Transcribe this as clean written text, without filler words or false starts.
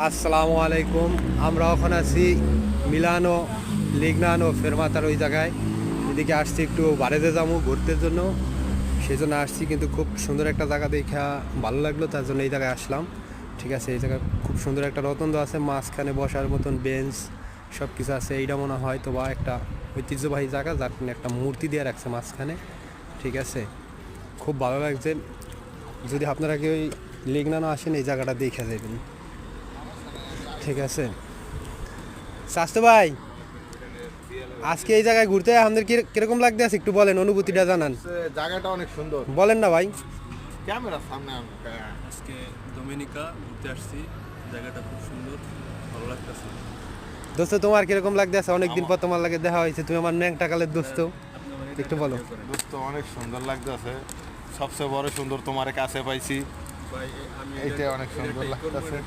আসসালামু আলাইকুম। আমরা এখন আছি মিলানো লিগনানো ফেরমাতার ওই জায়গায়। এদিকে আসছি একটু বাড়িতে যাবো ঘুরতে জন্য, সেই জন্য আসছি। কিন্তু খুব সুন্দর একটা জায়গা দেখা ভালো লাগলো, তার জন্য এই জায়গায় আসলাম। ঠিক আছে, এই জায়গায় খুব সুন্দর একটা রতন্দ আছে, মাঝখানে বসার মতন বেঞ্চ সব কিছু আছে। এইটা মনে হয় তো বা একটা ঐতিহ্যবাহী জায়গা, যার জন্য একটা মূর্তি দিয়ে রাখছে মাঝখানে। ঠিক আছে, খুব ভালো লাগছে। যদি আপনারা কেউ লিগনানো আসেন, এই জায়গাটা দেখে যাবেন। ঠিক আছে স্বাস্থ্য ভাই, আজকে এই জায়গায় ঘুরতে আমাদের কিরকম লাগতে আছে একটু বলেন, অনুভূতিটা জানান। জায়গাটা অনেক সুন্দর। বলেন না ভাই। ক্যামেরা সামনে আজকে ডোমিনিকা ঘুরতে আসছি, জায়গাটা খুব সুন্দর, ভালো লাগতেছে। দোস্ত তোমার কিরকম লাগতে আছে? অনেকদিন পর তোমার লাগে দেখা হয়েছে, তুমি আমার ন্যাংটা কালের দোস্ত, একটু বলো। দোস্ত অনেক সুন্দর লাগতেছে, সবচেয়ে বড় সুন্দর তোমার কাছে পাইছি, ভাই আমি এইটা অনেক সুন্দর লাগতেছে।